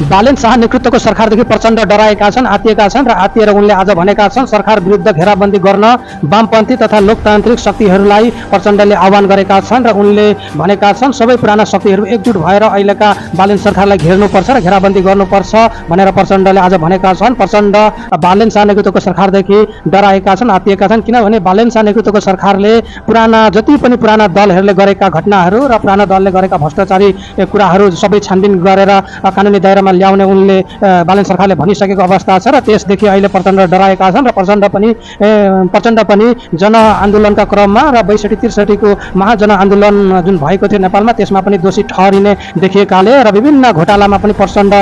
बालेन शाह नेतृत्वको सरकारदेखि प्रचण्ड डराएका छन्, आत्तिएका छन् र आत्तिएर उनले आज भनेका छन् सरकार विरुद्ध घेराबन्दी गर्न वामपन्थी तथा लोकतान्त्रिक शक्तिहरूलाई प्रचण्डले आह्वान गरेका छन् र उनले भनेका छन् सबै पुराना शक्तिहरू एकजुट भएर अहिलेका बालेन सरकारलाई घेर्नुपर्छ र घेराबन्दी गर्नुपर्छ भनेर प्रचण्डले आज भनेका छन्। प्रचण्ड बालेन शाह नेतृत्वको सरकारदेखि डराएका छन्, आत्तिएका छन्, किनभने बालेन शाह नेतृत्वको सरकारले जति पनि पुराना दलहरूले गरेका घटनाहरू र पुराना दलले गरेका भ्रष्टाचारी कुराहरू सबै छानबिन गरेर कानुनी दायरामा ल्याउने उनले बालेन सरकारले भनिसकेको अवस्था छ र त्यसदेखि अहिले प्रचण्ड डराएका छन् र प्रचण्ड पनि जनआन्दोलनका क्रममा र 62-63 को महाजनआन्दोलन जुन भएको थियो नेपालमा त्यसमा पनि दोषी ठहरिने देखिएकाले र विभिन्न घोटालामा पनि प्रचण्ड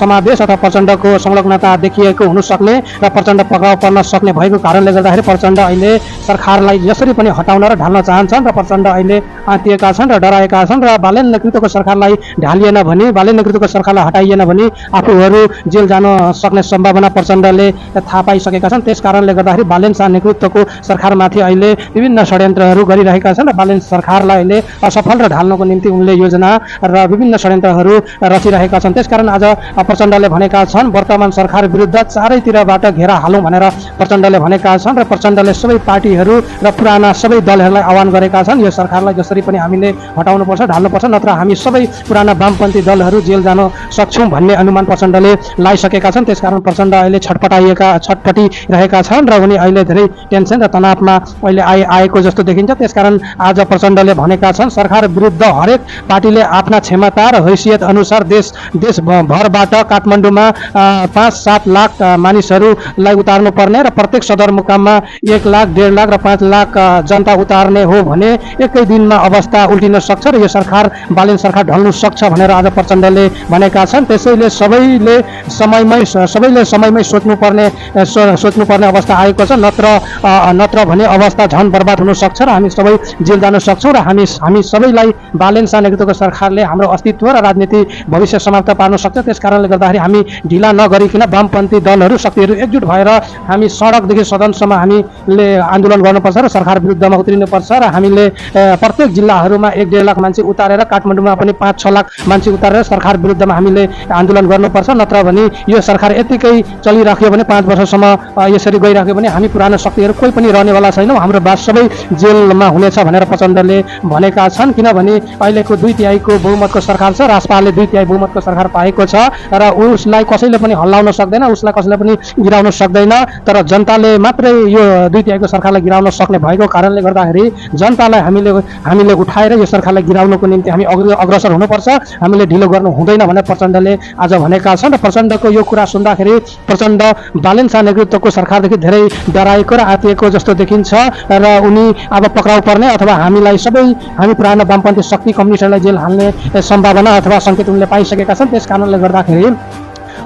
समावेश अथवा प्रचण्डको संलग्नता देखिएको हुन सक्ने र प्रचण्ड पक्राउ पर्न सक्ने भएको कारणले गर्दाखेरि प्रचण्ड अहिले सरकारलाई जसरी पनि हटाउन र ढाल्न चाहन्छन् र प्रचण्ड अहिले आत्तिएका छन् र डराएका छन् र बालेन नेतृत्वको सरकारलाई ढालिएन भने, बालेन नेतृत्वको सरकारलाई हटाइएन भने आफूहरू जेल जान सक्ने सम्भावना प्रचण्डले थाहा पाइसकेका छन्। त्यस कारणले गर्दाखेरि बालेन शाह नेतृत्वको सरकारमाथि अहिले विभिन्न षड्यन्त्रहरू गरिरहेका छन् र बालेन सरकारलाई अहिले असफल र ढाल्नको निम्ति उनले योजना र विभिन्न षड्यन्त्रहरू रचिरहेका छन्। त्यसकारण आज प्रचण्डले भनेका छन् वर्तमान सरकार विरुद्ध चारैतिरबाट घेरा हालौँ भनेर प्रचण्डले भनेका छन् र प्रचण्डले सबै पार्टीहरू र पुराना सबै दलहरूलाई आह्वान गरेका छन् यो सरकारलाई जसरी पनि हामीले हटाउनुपर्छ, ढाल्नुपर्छ, नत्र हामी सबै पुराना वामपन्थी दलहरू जेल जान सक्छौँ भन्ने अनुमान प्रचण्डले लाइसकेका छन्। त्यसकारण प्रचण्ड अहिले छटपटिरहेका छन् र उनी अहिले धेरै टेन्सन र तनावमा अहिले आएको जस्तो देखिन्छ। त्यसकारण आज प्रचण्डले भनेका छन् सरकार विरुद्ध हरेक पार्टीले आफ्ना क्षमता र हैसियत अनुसार देशभरबाट काठमाडौँमा 5-7 लाख मानिसहरूलाई उतार्नु पर्ने र प्रत्येक सदरमुकाममा 1 लाख, 1.5 लाख र 5 लाख जनता उतार्ने हो भने एकै दिनमा अवस्था उल्टिन सक्छ र यो सरकार बालेन सरकार ढल्नु सक्छ भनेर आज प्रचण्डले भनेका छन्। त्यसैले सबैले समयमै सोच्नुपर्ने अवस्था आएको छ, नत्र भने अवस्था झन् बर्बाद हुन सक्छ र हामी सबै जेल जान सक्छौँ र हामी सबैलाई बालेन शाह नेतृत्वको सरकारले हाम्रो अस्तित्व र राजनीति भविष्य समाप्त पार्न सक्छ। त्यस कारणले गर्दाखेरि हामी ढिला नगरिकन वामपन्थी दलहरू शक्तिहरू एकजुट भएर हामी सडकदेखि सदनसम्म हामीले आन्दोलन गर्नुपर्छ र सरकार विरुद्धमा उत्रिनुपर्छ र हामीले प्रत्येक जिल्लाहरूमा 1-1.5 लाख मान्छे उतारेर काठमाडौँमा पनि 5-6 लाख मान्छे उतारेर सरकार विरुद्धमा हामीले आन्दोलन गर्नुपर्छ। नत्र भने यो सरकार यतिकै चलिराख्यो भने 5 वर्षसम्म यसरी गइराख्यो भने हामी पुरानो शक्तिहरू कोही पनि रहनेवाला छैनौँ, हाम्रो बास सबै जेलमा हुनेछ भनेर प्रचण्डले भनेका छन्। किनभने अहिलेको 2/3 बहुमतको सरकार छ, राजपाले 2/3 बहुमतको सरकार पाएको छ र उसलाई कसैले पनि हल्लाउन सक्दैन, उसलाई कसैले पनि गिराउन सक्दैन। तर जनताले मात्रै यो 2/3 को सरकारलाई गिराउन सक्ने भएको कारणले गर्दाखेरि जनतालाई हामीले उठाएर यो सरकारलाई गिराउनको निम्ति हामी अग्रसर हुनुपर्छ, हामीले ढिलो गर्नु हुँदैन भनेर प्रचण्डले आज भनेका छन्। र प्रचण्डको यो कुरा सुन्दाखेरि प्रचण्ड बालेन शाह नेतृत्वको सरकारदेखि धेरै डराएको र आत्तिएको जस्तो देखिन्छ र उनी अब पक्राउ पर्ने अथवा हामी पुरानो वामपन्थी शक्ति कम्युनिस्टहरूलाई जेल हाल्ने सम्भावना अथवा सङ्केत उनले पाइसकेका छन्। त्यस कारणले गर्दाखेरि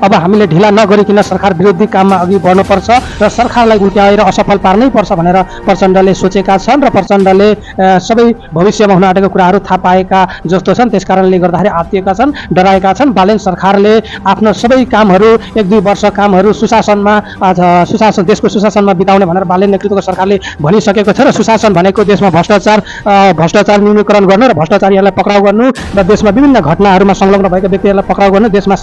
अब हामीले ढिला नगरिकन सरकार विरोधी काममा अघि बढ्नुपर्छ र सरकारलाई उल्ट्याएर असफल पार्नै पर्छ भनेर प्रचण्डले सोचेका छन् र प्रचण्डले सबै भविष्यमा हुन आँटेको कुराहरू थाहा पाएका जस्तो छन्। त्यस कारणले गर्दाखेरि आत्तिएका छन्, डराएका छन्। बालेन सरकारले आफ्नो सबै कामहरू 1-2 वर्ष कामहरू देशको सुशासनमा बिताउने भनेर बालेन नेतृत्वको सरकारले भनिसकेको छ र सुशासन भनेको देशमा भ्रष्टाचार न्यूनीकरण गर्नु र भ्रष्टाचारीहरूलाई पक्राउ गर्नु र देशमा विभिन्न घटनाहरूमा संलग्न भएका व्यक्तिहरूलाई पक्राउ गर्नु, देशमा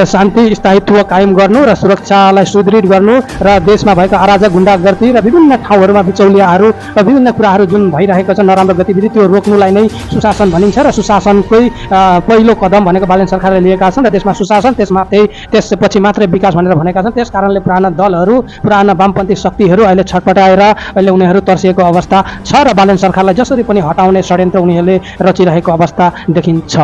शान्ति स्थायित्व कायम गर्नु र सुरक्षालाई सुदृढ गर्नु र देशमा भएका अराजक गुण्डागर्दी र विभिन्न ठाउँहरूमा बिचौलियाहरू र विभिन्न कुराहरू जुन भइरहेको छ नराम्रो गतिविधि त्यो रोक्नुलाई नै सुशासन भनिन्छ र सुशासनकै पहिलो कदम भनेको बालेन सरकारले लिएका छन् र त्यसमा सुशासन त्यसपछि मात्रै विकास भनेर भनेका छन्। त्यस कारणले पुराना दलहरू, पुराना वामपन्थी शक्तिहरू अहिले छटपटाएर अहिले उनीहरू तर्सिएको अवस्था छ र बालेन सरकारलाई जसरी पनि हटाउने षड्यन्त्र उनीहरूले रचिरहेको अवस्था देखिन्छ।